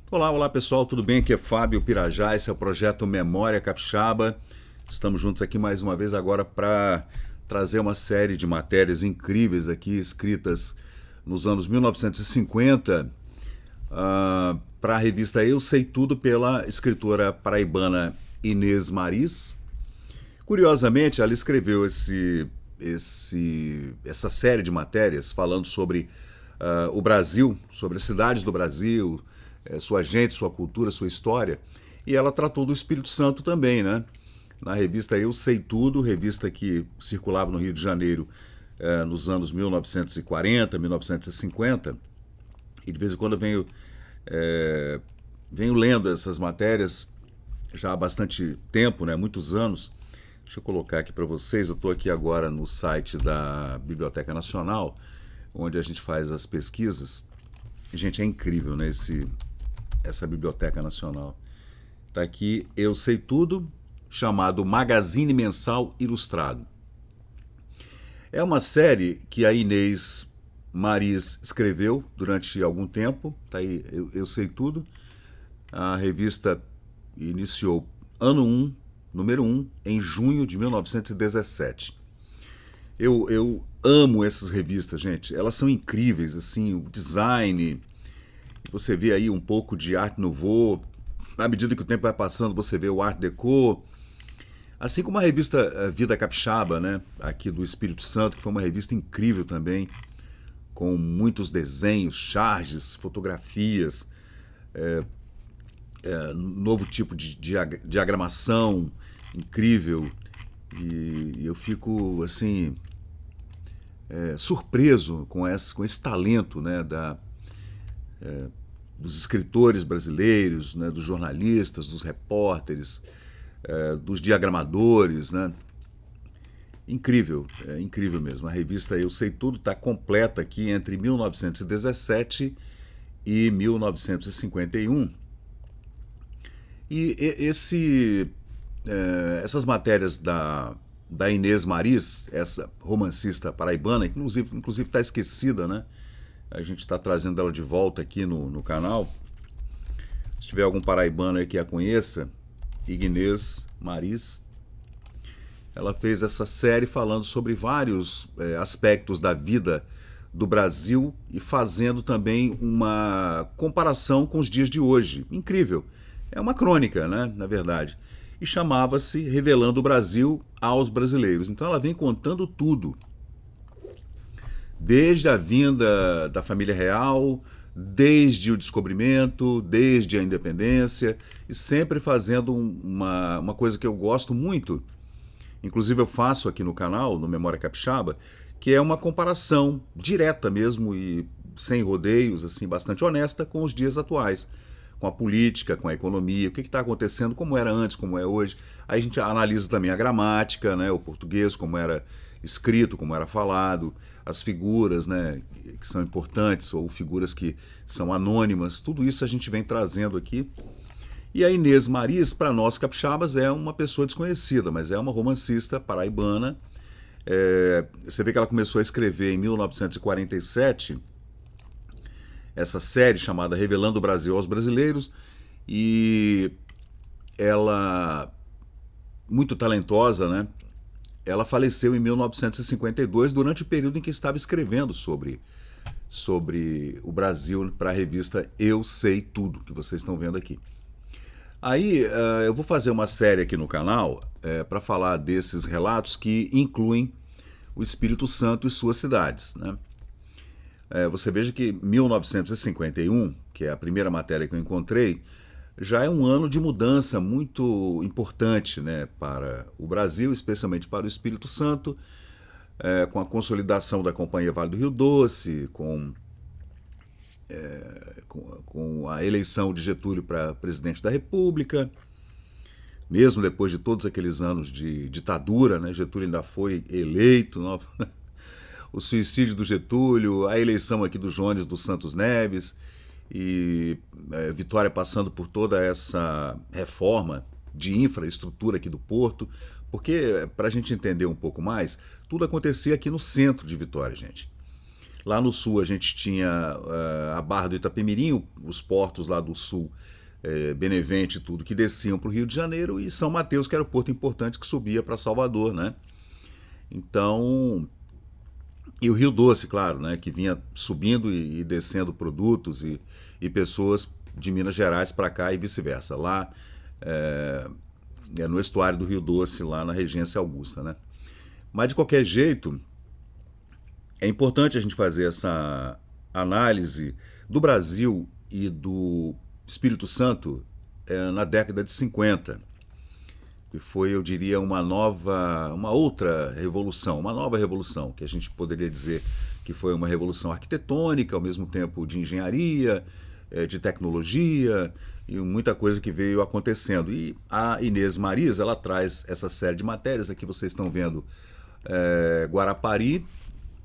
Olá, olá pessoal, tudo bem? Aqui é Fábio Pirajá, esse é o projeto Memória Capixaba. Estamos juntos aqui mais uma vez agora para trazer uma série de matérias incríveis aqui, escritas nos anos 1950, para a revista Eu Sei Tudo, pela escritora paraibana Inês Maris. Curiosamente, ela escreveu essa série de matérias falando sobre o Brasil, sobre as cidades do Brasil, sua gente, sua cultura, sua história. E ela tratou do Espírito Santo também, né? Na revista Eu Sei Tudo, revista que circulava no Rio de Janeiro nos anos 1940, 1950. E de vez em quando eu venho lendo essas matérias já há bastante tempo, né? Muitos anos. Deixa eu colocar aqui para vocês. Eu estou aqui agora no site da Biblioteca Nacional, onde a gente faz as pesquisas. Gente, é incrível, né? Essa Biblioteca Nacional. Está aqui Eu Sei Tudo, chamado Magazine Mensal Ilustrado. É uma série que a Inês Maris escreveu durante algum tempo. Está aí Eu Sei Tudo. A revista iniciou ano 1, número 1, em junho de 1917. Eu amo essas revistas, gente. Elas são incríveis, assim, o design. Você vê aí um pouco de Art Nouveau. À medida que o tempo vai passando, você vê o Art Deco. Assim como a revista Vida Capixaba, né? Aqui do Espírito Santo, que foi uma revista incrível também, com muitos desenhos, charges, fotografias, novo tipo de diagramação incrível. E eu fico, assim, surpreso com esse talento, né, dos escritores brasileiros, né, dos jornalistas, dos repórteres, dos diagramadores, né? Incrível, é incrível mesmo. A revista Eu Sei Tudo está completa aqui entre 1917 e 1951. E essas matérias da Inês Maris, essa romancista paraibana, que inclusive está esquecida, né? A gente está trazendo ela de volta aqui no canal. Se tiver algum paraibano aí que a conheça, Inês Maris, ela fez essa série falando sobre vários aspectos da vida do Brasil e fazendo também uma comparação com os dias de hoje. Incrível. É uma crônica, né, na verdade. E chamava-se Revelando o Brasil aos Brasileiros. Então ela vem contando tudo. Desde a vinda da família real, desde o descobrimento, desde a independência, e sempre fazendo uma coisa que eu gosto muito, inclusive eu faço aqui no canal, no Memória Capixaba, que é uma comparação direta mesmo e sem rodeios, assim, bastante honesta com os dias atuais, com a política, com a economia, o que está acontecendo, como era antes, como é hoje. Aí a gente analisa também a gramática, né, o português, como era escrito, como era falado, as figuras, né, que são importantes, ou figuras que são anônimas, tudo isso a gente vem trazendo aqui. E a Inês Maris, para nós capixabas, é uma pessoa desconhecida, mas é uma romancista paraibana. Você vê que ela começou a escrever em 1947 essa série chamada Revelando o Brasil aos Brasileiros, e ela, muito talentosa, né? Ela faleceu em 1952, durante o período em que estava escrevendo sobre o Brasil para a revista Eu Sei Tudo, que vocês estão vendo aqui. Aí eu vou fazer uma série aqui no canal para falar desses relatos que incluem o Espírito Santo e suas cidades, né? Você veja que 1951, que é a primeira matéria que eu encontrei, já é um ano de mudança muito importante, né, para o Brasil, especialmente para o Espírito Santo, com a consolidação da Companhia Vale do Rio Doce, com a eleição de Getúlio para presidente da República, mesmo depois de todos aqueles anos de ditadura, né, Getúlio ainda foi eleito, o suicídio do Getúlio, a eleição aqui do Jones dos Santos Neves, e Vitória passando por toda essa reforma de infraestrutura aqui do Porto, porque, para a gente entender um pouco mais, tudo acontecia aqui no centro de Vitória, gente. Lá no sul a gente tinha a Barra do Itapemirim, os portos lá do sul, Benevente e tudo, que desciam para o Rio de Janeiro, e São Mateus, que era o porto importante que subia para Salvador, né? Então, e o Rio Doce, claro, né, que vinha subindo e descendo produtos e pessoas de Minas Gerais para cá e vice-versa. Lá no estuário do Rio Doce, lá na Regência Augusta, né? Mas de qualquer jeito, é importante a gente fazer essa análise do Brasil e do Espírito Santo na década de 50, que foi, eu diria, uma outra revolução, uma nova revolução, que a gente poderia dizer que foi uma revolução arquitetônica, ao mesmo tempo de engenharia, de tecnologia e muita coisa que veio acontecendo. E a Inês Mariz, ela traz essa série de matérias, aqui vocês estão vendo Guarapari,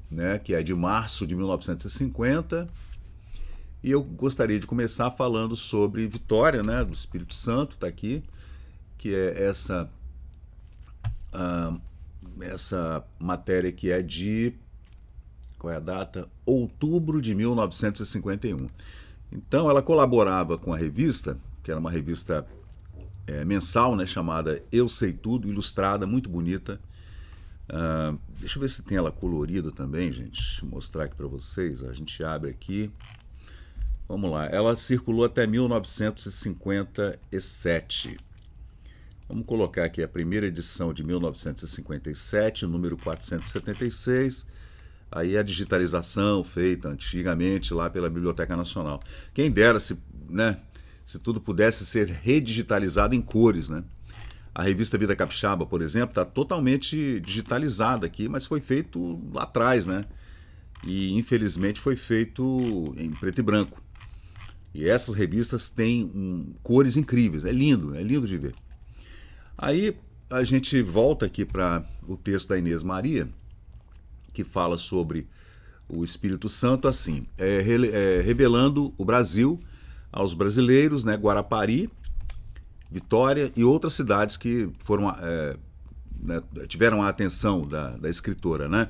né, que é de março de 1950, e eu gostaria de começar falando sobre Vitória, né, do Espírito Santo, está aqui, que é essa matéria que é de, qual é a data? Outubro de 1951. Então ela colaborava com a revista, que era uma revista mensal, né, chamada Eu Sei Tudo, ilustrada, muito bonita. Deixa eu ver se tem ela colorida também, gente. Vou mostrar aqui para vocês. A gente abre aqui. Vamos lá. Ela circulou até 1957. Vamos colocar aqui a primeira edição de 1957, número 476. Aí a digitalização feita antigamente lá pela Biblioteca Nacional. Quem dera se tudo pudesse ser redigitalizado em cores, né? A revista Vida Capixaba, por exemplo, está totalmente digitalizada aqui, mas foi feito lá atrás, né? E infelizmente foi feito em preto e branco. E essas revistas têm cores incríveis, é lindo de ver. Aí a gente volta aqui para o texto da Inês Maria, que fala sobre o Espírito Santo assim, revelando o Brasil aos brasileiros, né? Guarapari, Vitória e outras cidades que foram tiveram a atenção da escritora, né?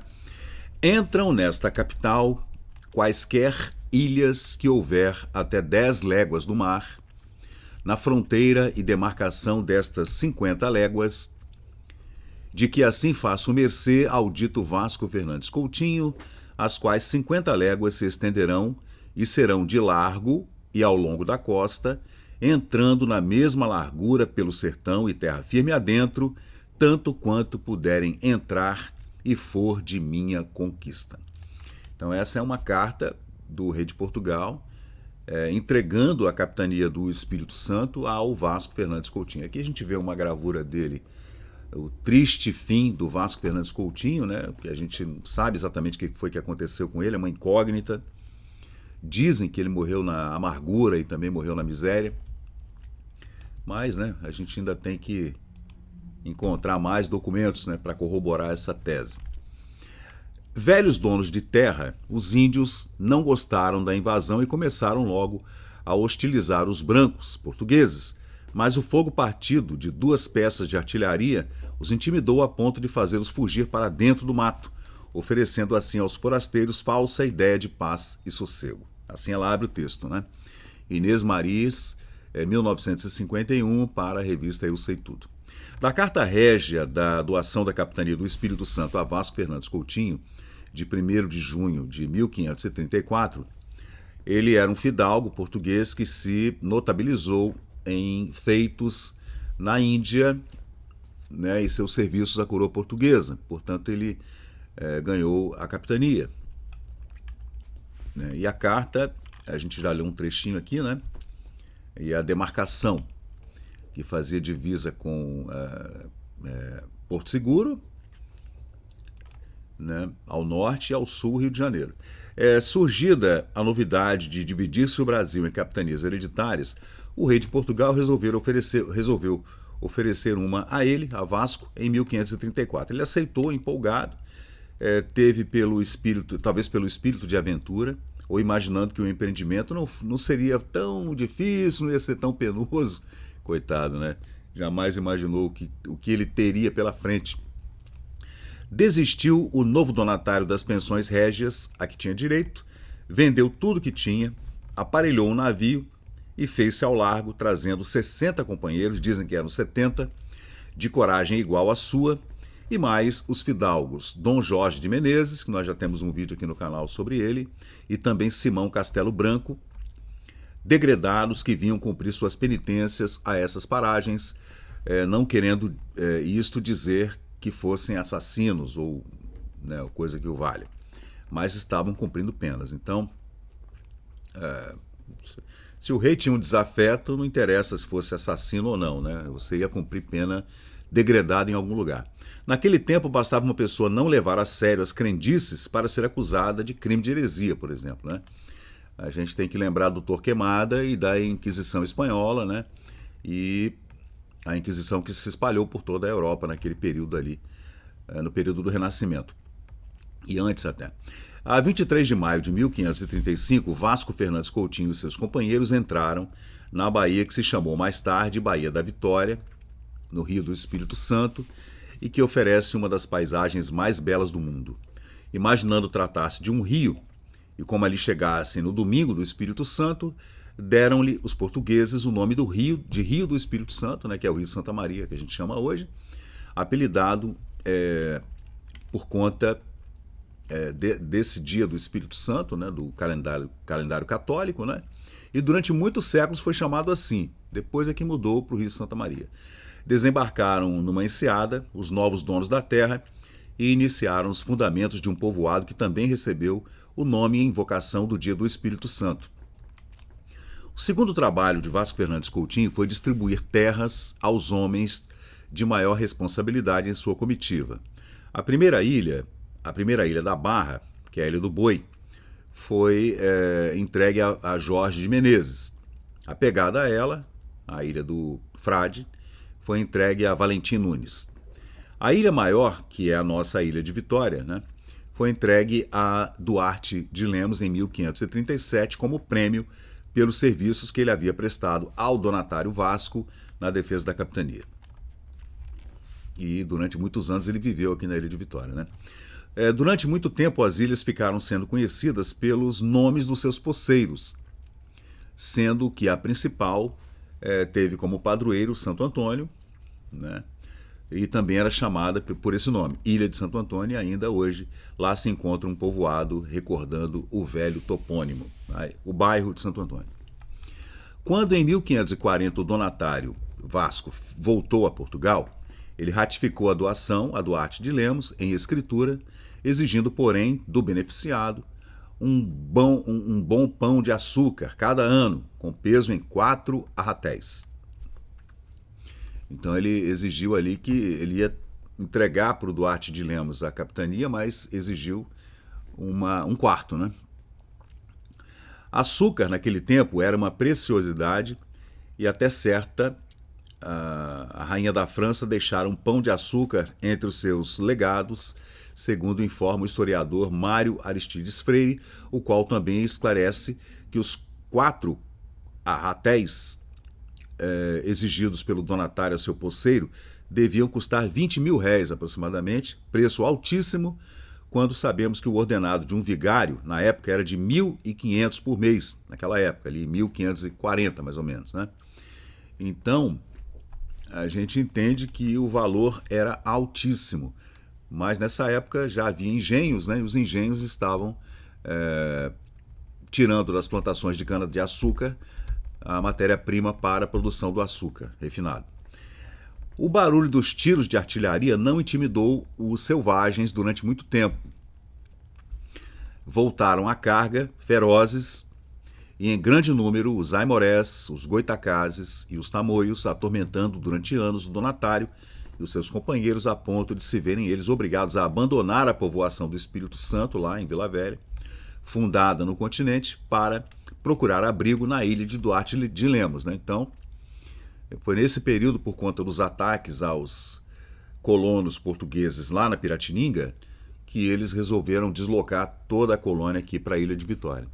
Entram nesta capital quaisquer ilhas que houver até 10 léguas do mar, na fronteira e demarcação destas 50 léguas, de que assim faço mercê ao dito Vasco Fernandes Coutinho, as quais 50 léguas se estenderão e serão de largo e ao longo da costa, entrando na mesma largura pelo sertão e terra firme adentro, tanto quanto puderem entrar e for de minha conquista. Então essa é uma carta do rei de Portugal, entregando a capitania do Espírito Santo ao Vasco Fernandes Coutinho. Aqui a gente vê uma gravura dele, o triste fim do Vasco Fernandes Coutinho, né? Que a gente não sabe exatamente o que foi que aconteceu com ele, é uma incógnita. Dizem que ele morreu na amargura e também morreu na miséria. Mas, né, a gente ainda tem que encontrar mais documentos, né, para corroborar essa tese. Velhos donos de terra, os índios não gostaram da invasão e começaram logo a hostilizar os brancos, portugueses, mas o fogo partido de 2 peças de artilharia os intimidou a ponto de fazê-los fugir para dentro do mato, oferecendo assim aos forasteiros falsa ideia de paz e sossego. Assim ela abre o texto, né? Inês Mariz, 1951, para a revista Eu Sei Tudo. Da carta régia da doação da capitania do Espírito Santo a Vasco Fernandes Coutinho, de 1º de junho de 1534, ele era um fidalgo português que se notabilizou em feitos na Índia, né, e seus serviços à coroa portuguesa. Portanto, ele ganhou a capitania. Né? E a carta, a gente já leu um trechinho aqui, né? E a demarcação, que fazia divisa com Porto Seguro, né, ao norte e ao sul, Rio de Janeiro. Surgida a novidade de dividir-se o Brasil em capitanias hereditárias, o rei de Portugal resolveu oferecer uma a ele, a Vasco, em 1534. Ele aceitou, empolgado, teve talvez pelo espírito de aventura, ou imaginando que o empreendimento não seria tão difícil, não ia ser tão penoso. Coitado, né? Jamais imaginou o que ele teria pela frente. Desistiu o novo donatário das pensões régias a que tinha direito, vendeu tudo que tinha, aparelhou um navio e fez-se ao largo, trazendo 60 companheiros, dizem que eram 70, de coragem igual à sua, e mais os fidalgos Dom Jorge de Menezes, que nós já temos um vídeo aqui no canal sobre ele, e também Simão Castelo Branco, degredados que vinham cumprir suas penitências a essas paragens, não querendo isto dizer que fossem assassinos ou coisa que o valha, mas estavam cumprindo penas. Então, se o rei tinha um desafeto, não interessa se fosse assassino ou não, né? Você ia cumprir pena degradado em algum lugar. Naquele tempo, bastava uma pessoa não levar a sério as crendices para ser acusada de crime de heresia, por exemplo, né? A gente tem que lembrar do Torquemada e da Inquisição Espanhola, né? E a Inquisição que se espalhou por toda a Europa naquele período ali, no período do Renascimento. E antes até. A 23 de maio de 1535, Vasco Fernandes Coutinho e seus companheiros entraram na baía que se chamou mais tarde Baía da Vitória, no Rio do Espírito Santo, e que oferece uma das paisagens mais belas do mundo. Imaginando tratar-se de um rio, e como ali chegassem no domingo do Espírito Santo, deram-lhe os portugueses o nome do rio, de Rio do Espírito Santo, né, que é o Rio Santa Maria, que a gente chama hoje, apelidado por conta desse dia do Espírito Santo, né, do calendário católico, né, e durante muitos séculos foi chamado assim, depois é que mudou para o Rio Santa Maria. Desembarcaram numa enseada os novos donos da terra e iniciaram os fundamentos de um povoado que também recebeu o nome e invocação do dia do Espírito Santo. O segundo trabalho de Vasco Fernandes Coutinho foi distribuir terras aos homens de maior responsabilidade em sua comitiva. A primeira ilha da Barra, que é a Ilha do Boi, foi entregue a Jorge de Menezes. Apegada a ela, a Ilha do Frade, foi entregue a Valentim Nunes. A Ilha Maior, que é a nossa Ilha de Vitória, né, foi entregue a Duarte de Lemos em 1537 como prêmio pelos serviços que ele havia prestado ao donatário Vasco na defesa da capitania. E durante muitos anos ele viveu aqui na Ilha de Vitória, né? Durante muito tempo as ilhas ficaram sendo conhecidas pelos nomes dos seus poceiros, sendo que a principal teve como padroeiro Santo Antônio, né? E também era chamada por esse nome, Ilha de Santo Antônio, e ainda hoje lá se encontra um povoado recordando o velho topônimo, o bairro de Santo Antônio. Quando em 1540 o donatário Vasco voltou a Portugal, ele ratificou a doação a Duarte de Lemos em escritura, exigindo, porém, do beneficiado um bom pão de açúcar cada ano, com peso em 4 arratéis. Então ele exigiu ali que ele ia entregar para o Duarte de Lemos a capitania, mas exigiu um quarto, né? Açúcar, naquele tempo, era uma preciosidade e até certa a rainha da França deixara um pão de açúcar entre os seus legados, segundo informa o historiador Mário Aristides Freire, o qual também esclarece que os 4 arratéis exigidos pelo donatário a seu poceiro deviam custar 20 mil réis aproximadamente, preço altíssimo, quando sabemos que o ordenado de um vigário, na época, era de 1.500 por mês, naquela época, ali 1540 mais ou menos, né? Então, a gente entende que o valor era altíssimo, mas nessa época já havia engenhos, né? E os engenhos estavam tirando das plantações de cana-de-açúcar a matéria-prima para a produção do açúcar refinado. O barulho dos tiros de artilharia não intimidou os selvagens durante muito tempo. Voltaram à carga, ferozes, e em grande número os aimorés, os goitacazes e os tamoios, atormentando durante anos o donatário e os seus companheiros, a ponto de se verem eles obrigados a abandonar a povoação do Espírito Santo, lá em Vila Velha, fundada no continente, para procurar abrigo na ilha de Duarte de Lemos, né? Então, foi nesse período, por conta dos ataques aos colonos portugueses lá na Piratininga, que eles resolveram deslocar toda a colônia aqui para a Ilha de Vitória.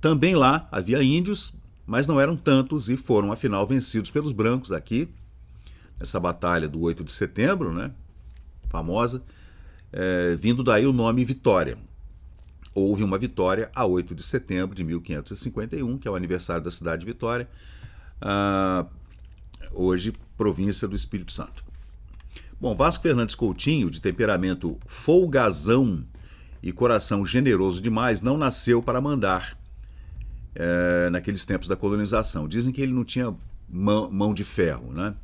Também lá havia índios, mas não eram tantos e foram, afinal, vencidos pelos brancos aqui, nessa batalha do 8 de setembro, né? Famosa, vindo daí o nome Vitória. Houve uma vitória a 8 de setembro de 1551, que é o aniversário da cidade de Vitória, hoje província do Espírito Santo. Bom, Vasco Fernandes Coutinho, de temperamento folgazão e coração generoso demais, não nasceu para mandar naqueles tempos da colonização. Dizem que ele não tinha mão de ferro, né?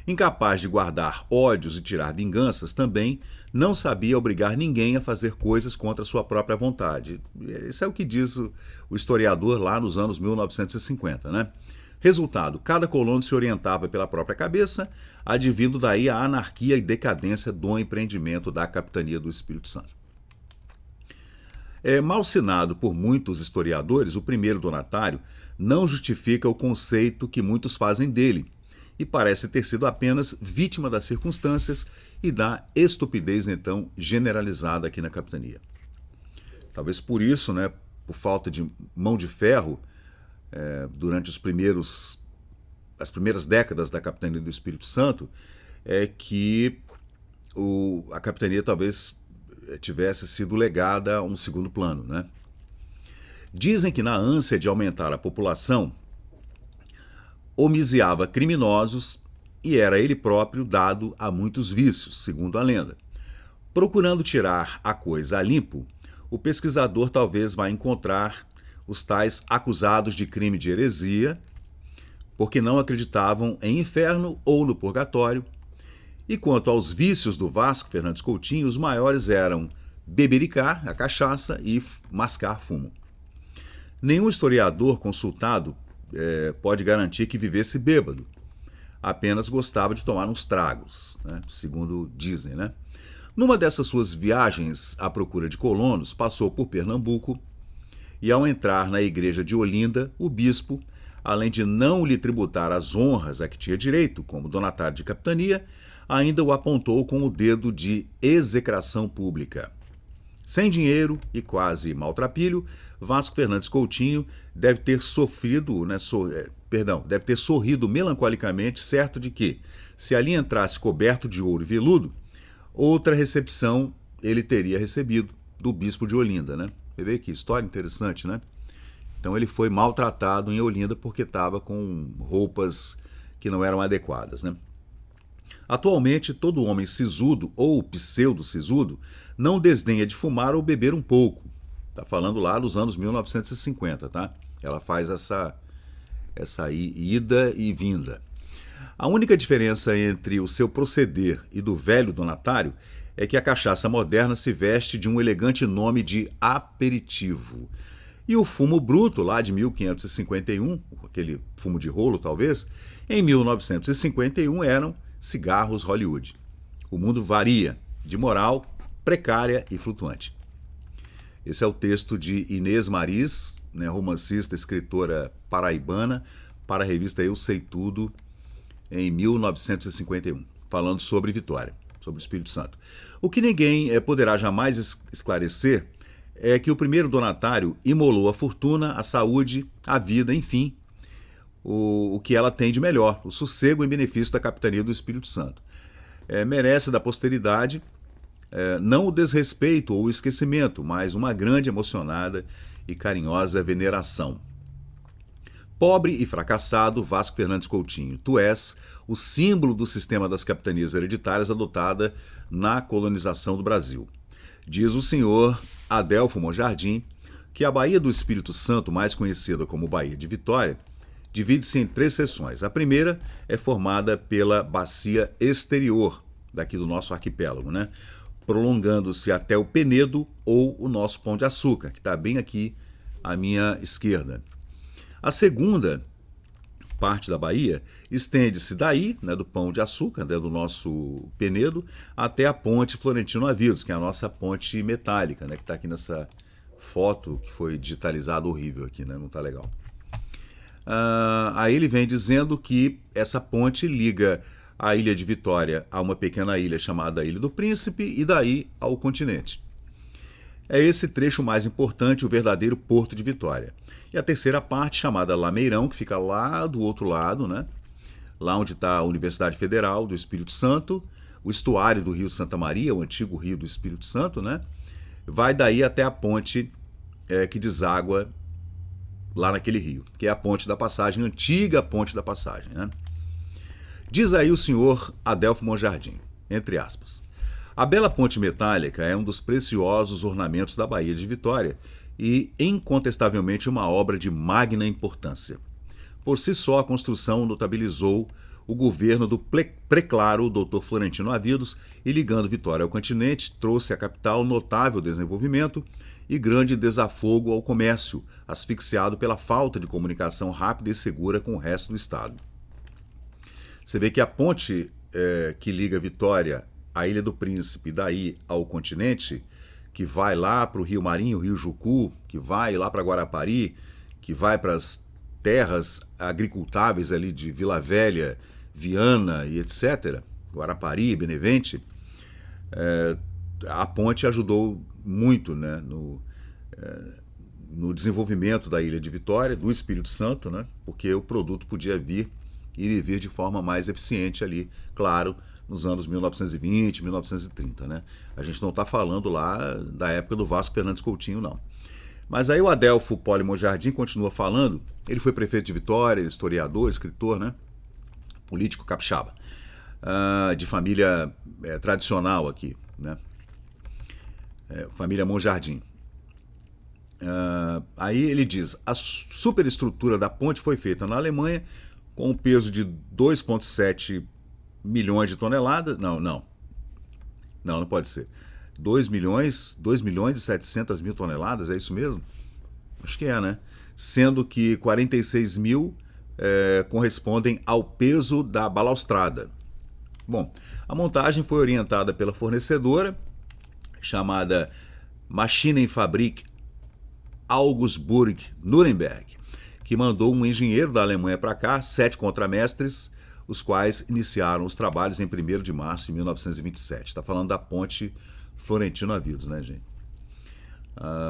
Incapaz de guardar ódios e tirar vinganças, também não sabia obrigar ninguém a fazer coisas contra sua própria vontade. Isso é o que diz o historiador lá nos anos 1950, né? Resultado, cada colono se orientava pela própria cabeça, advindo daí a anarquia e decadência do empreendimento da capitania do Espírito Santo. Malsinado por muitos historiadores, o primeiro donatário não justifica o conceito que muitos fazem dele, e parece ter sido apenas vítima das circunstâncias e da estupidez, então, generalizada aqui na capitania. Talvez por isso, né, por falta de mão de ferro, durante as primeiras décadas da capitania do Espírito Santo, que a capitania talvez tivesse sido legada a um segundo plano, né? Dizem que na ânsia de aumentar a população, homiciava criminosos e era ele próprio dado a muitos vícios, segundo a lenda. Procurando tirar a coisa a limpo, o pesquisador talvez vá encontrar os tais acusados de crime de heresia, porque não acreditavam em inferno ou no purgatório. E quanto aos vícios do Vasco Fernandes Coutinho, os maiores eram bebericar, a cachaça, e mascar fumo. Nenhum historiador consultado pode garantir que vivesse bêbado. Apenas gostava de tomar uns tragos, né? Segundo dizem, né? Numa dessas suas viagens à procura de colonos, passou por Pernambuco e, ao entrar na igreja de Olinda, o bispo, além de não lhe tributar as honras a que tinha direito, como donatário de capitania, ainda o apontou com o dedo de execração pública. Sem dinheiro e quase maltrapilho, Vasco Fernandes Coutinho deve ter deve ter sorrido melancolicamente, certo de que, se ali entrasse coberto de ouro e veludo, outra recepção ele teria recebido do bispo de Olinda, né? Você vê que história interessante, né? Então ele foi maltratado em Olinda porque estava com roupas que não eram adequadas, né? Atualmente, todo homem sisudo ou pseudo-sisudo não desdenha de fumar ou beber um pouco. Está falando lá dos anos 1950, tá? Ela faz essa ida e vinda. A única diferença entre o seu proceder e do velho donatário é que a cachaça moderna se veste de um elegante nome de aperitivo. E o fumo bruto, lá de 1551, aquele fumo de rolo talvez, em 1951 eram cigarros Hollywood. O mundo varia, de moral precária e flutuante. Esse é o texto de Inês Maris, né, romancista, escritora paraibana, para a revista Eu Sei Tudo, em 1951, falando sobre Vitória, sobre o Espírito Santo. O que ninguém poderá jamais esclarecer é que o primeiro donatário imolou a fortuna, a saúde, a vida, enfim, o que ela tem de melhor, o sossego em benefício da capitania do Espírito Santo. Merece da posteridade não o desrespeito ou o esquecimento, mas uma grande, emocionada e carinhosa veneração. Pobre e fracassado, Vasco Fernandes Coutinho, tu és o símbolo do sistema das capitanias hereditárias adotada na colonização do Brasil. Diz o senhor Adelfo Monjardim que a Baía do Espírito Santo, mais conhecida como Baía de Vitória, divide-se em 3 seções. A primeira é formada pela bacia exterior daqui do nosso arquipélago, né? Prolongando-se até o Penedo ou o nosso Pão de Açúcar, que está bem aqui à minha esquerda. A segunda parte da Bahia estende-se daí, né, do Pão de Açúcar, né, do nosso Penedo, até a ponte Florentino Avildos, que é a nossa ponte metálica, né, que está aqui nessa foto que foi digitalizada horrível aqui, né, não está legal. Aí ele vem dizendo que essa ponte liga a Ilha de Vitória a uma pequena ilha chamada Ilha do Príncipe e daí ao continente. É esse trecho mais importante, o verdadeiro Porto de Vitória. E a terceira parte, chamada Lameirão, que fica lá do outro lado, né? Lá onde está a Universidade Federal do Espírito Santo, o estuário do Rio Santa Maria, o antigo Rio do Espírito Santo, né? Vai daí até a ponte que deságua lá naquele rio, que é a Ponte da Passagem, antiga Ponte da Passagem, né? Diz aí o senhor Adelfo Monjardim, entre aspas: a bela ponte metálica é um dos preciosos ornamentos da Baía de Vitória e, incontestavelmente, uma obra de magna importância. Por si só, a construção notabilizou o governo do preclaro Dr. Florentino Avidos e, ligando Vitória ao continente, trouxe à capital notável desenvolvimento e grande desafogo ao comércio, asfixiado pela falta de comunicação rápida e segura com o resto do estado. Você vê que a ponte que liga Vitória à Ilha do Príncipe e daí ao continente, que vai lá para o Rio Marinho, Rio Jucu, que vai lá para Guarapari, que vai para as terras agricultáveis ali de Vila Velha, Viana e etc., Guarapari, Benevente, a ponte ajudou muito, né, no desenvolvimento da Ilha de Vitória, do Espírito Santo, né, porque o produto podia ir e vir de forma mais eficiente ali, claro, nos anos 1920, 1930. Né? A gente não está falando lá da época do Vasco Fernandes Coutinho, não. Mas aí o Adelfo Poli Monjardim continua falando. Ele foi prefeito de Vitória, historiador, escritor, né? Político capixaba, de família tradicional aqui, né? Família Monjardim. Aí ele diz: a superestrutura da ponte foi feita na Alemanha com um peso de 2,7 milhões de toneladas. Não pode ser. 2 milhões e 700 mil toneladas, é isso mesmo? Acho que é, né? Sendo que 46 mil correspondem ao peso da balaustrada. Bom, a montagem foi orientada pela fornecedora, chamada Maschinenfabrik Augusburg Nuremberg, que mandou um engenheiro da Alemanha para cá, 7 contramestres, os quais iniciaram os trabalhos em 1º de março de 1927. Está falando da ponte Florentino Avidos, né, gente?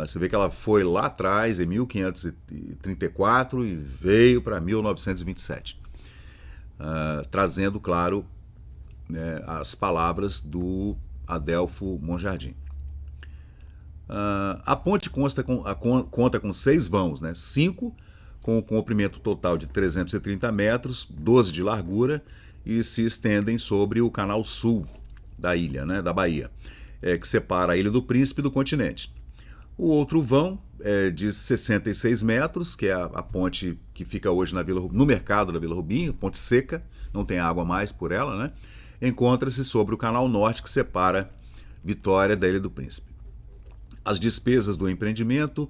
Você vê que ela foi lá atrás, em 1534, e veio para 1927. Trazendo, claro, né, as palavras do Adelfo Monjardim. A ponte conta com 6 vãos, né? 5 com um comprimento total de 330 metros, 12 de largura, e se estendem sobre o canal sul da ilha, né, da Bahia, que separa a Ilha do Príncipe do continente. O outro vão é de 66 metros, que é a ponte que fica hoje no mercado da Vila Rubinho, ponte seca, não tem água mais por ela, né? Encontra-se sobre o canal norte que separa Vitória da Ilha do Príncipe. As despesas do empreendimento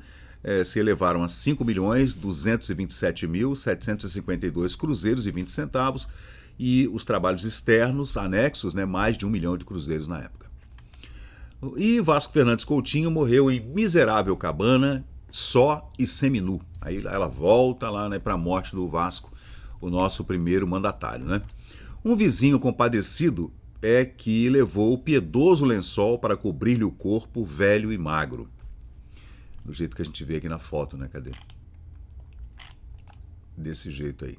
se elevaram a 5.227.752 cruzeiros e 20 centavos, e os trabalhos externos anexos, né, mais de 1 milhão de cruzeiros na época. E Vasco Fernandes Coutinho morreu em miserável cabana, só e seminu. Aí ela volta lá, né, para a morte do Vasco, o nosso primeiro mandatário, né? Um vizinho compadecido é que levou o piedoso lençol para cobrir-lhe o corpo velho e magro. Do jeito que a gente vê aqui na foto, né? Cadê? Desse jeito aí.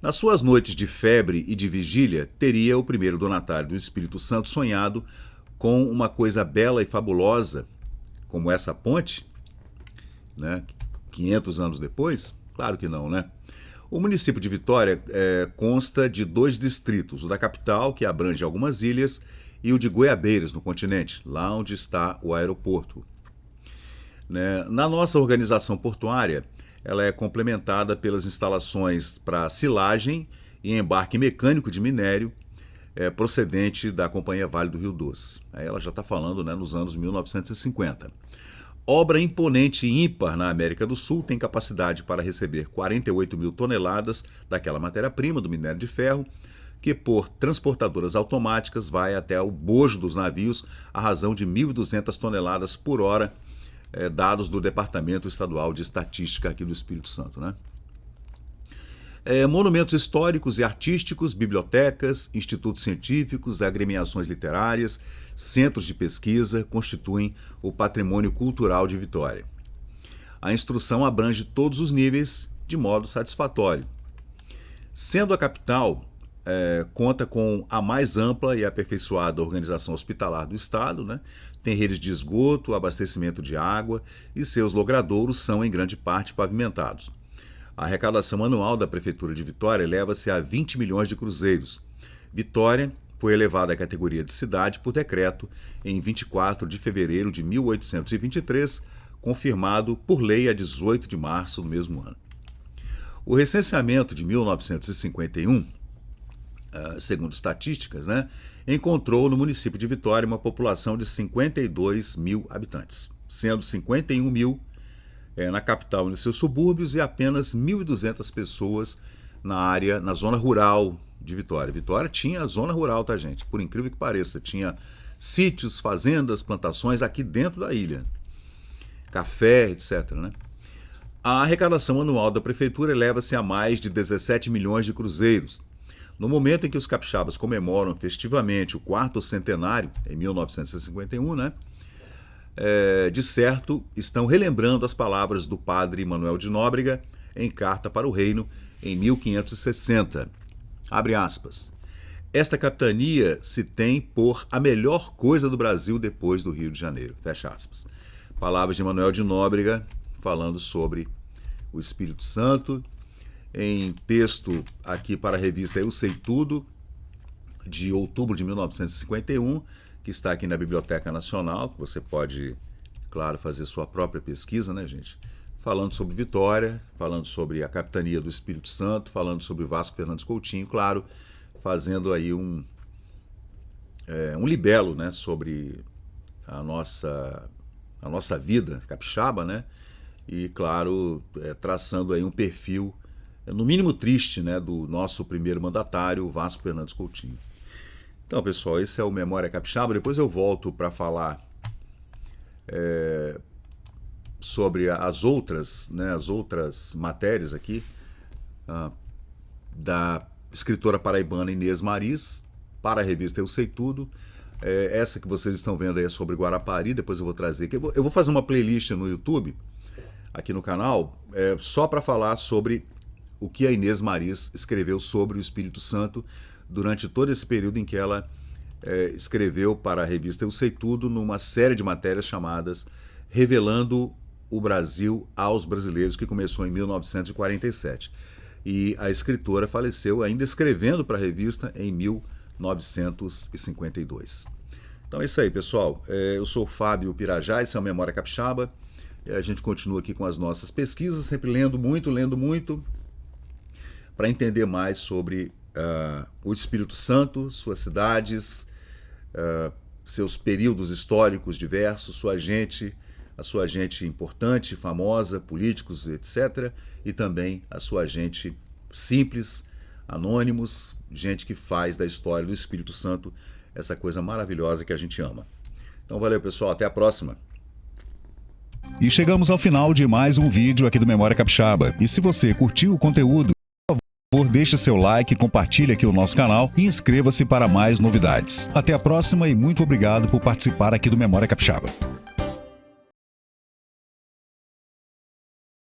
Nas suas noites de febre e de vigília, teria o primeiro donatário do Espírito Santo sonhado com uma coisa bela e fabulosa, como essa ponte, né? 500 anos depois? Claro que não, né? O município de Vitória consta de 2 distritos, o da capital, que abrange algumas ilhas, e o de Goiabeiras, no continente, lá onde está o aeroporto. Né? Na nossa organização portuária, ela é complementada pelas instalações para silagem e embarque mecânico de minério, procedente da Companhia Vale do Rio Doce. Aí ela já está falando, né, nos anos 1950. Obra imponente e ímpar na América do Sul, tem capacidade para receber 48 mil toneladas daquela matéria-prima do minério de ferro, que por transportadoras automáticas vai até o bojo dos navios à razão de 1.200 toneladas por hora, dados do Departamento Estadual de Estatística aqui do Espírito Santo, né? Monumentos históricos e artísticos, bibliotecas, institutos científicos, agremiações literárias, centros de pesquisa constituem o patrimônio cultural de Vitória. A instrução abrange todos os níveis de modo satisfatório. Sendo a capital conta com a mais ampla e aperfeiçoada organização hospitalar do estado, né? Tem redes de esgoto, abastecimento de água e seus logradouros são em grande parte pavimentados. A arrecadação anual da Prefeitura de Vitória eleva-se a 20 milhões de cruzeiros. Vitória foi elevada à categoria de cidade por decreto em 24 de fevereiro de 1823, confirmado por lei a 18 de março do mesmo ano. O recenseamento de 1951, segundo estatísticas, né, encontrou no município de Vitória uma população de 52 mil habitantes, sendo 51 mil na capital e nos seus subúrbios e apenas 1.200 pessoas na zona rural de Vitória. Vitória tinha a zona rural, tá, gente? Por incrível que pareça, tinha sítios, fazendas, plantações aqui dentro da ilha, café, etc., né? A arrecadação anual da prefeitura eleva-se a mais de 17 milhões de cruzeiros. No momento em que os capixabas comemoram festivamente o 4º centenário, em 1951, né? De certo, estão relembrando as palavras do padre Manuel de Nóbrega em Carta para o Reino, em 1560. Abre aspas. Esta capitania se tem por a melhor coisa do Brasil depois do Rio de Janeiro. Fecha aspas. Palavras de Manuel de Nóbrega falando sobre o Espírito Santo, em texto aqui para a revista Eu Sei Tudo, de outubro de 1951, que está aqui na Biblioteca Nacional, que você pode, claro, fazer sua própria pesquisa, né, gente? Falando sobre Vitória, falando sobre a capitania do Espírito Santo, falando sobre Vasco Fernandes Coutinho, claro, fazendo aí um libelo, né, sobre a nossa vida capixaba, né? E, claro, traçando aí um perfil, no mínimo triste, né, do nosso primeiro mandatário, Vasco Fernandes Coutinho. Então, pessoal, esse é o Memória Capixaba. Depois eu volto para falar sobre as outras matérias aqui da escritora paraibana Inês Maris, para a revista Eu Sei Tudo. Essa que vocês estão vendo aí é sobre Guarapari, depois eu vou trazer aqui. Eu vou fazer uma playlist no YouTube, aqui no canal, só para falar sobre o que a Inês Maris escreveu sobre o Espírito Santo durante todo esse período em que ela escreveu para a revista Eu Sei Tudo, numa série de matérias chamadas Revelando o Brasil aos Brasileiros, que começou em 1947. E a escritora faleceu ainda escrevendo para a revista em 1952. Então é isso aí, pessoal. Eu sou o Fábio Pirajá, esse é o Memória Capixaba. E a gente continua aqui com as nossas pesquisas, sempre lendo muito, para entender mais sobre o Espírito Santo, suas cidades, seus períodos históricos diversos, a sua gente importante, famosa, políticos, etc. E também a sua gente simples, anônimos, gente que faz da história do Espírito Santo essa coisa maravilhosa que a gente ama. Então valeu, pessoal, até a próxima. E chegamos ao final de mais um vídeo aqui do Memória Capixaba. E se você curtiu o conteúdo, por favor, deixe seu like, compartilhe aqui o nosso canal e inscreva-se para mais novidades. Até a próxima e muito obrigado por participar aqui do Memória Capixaba.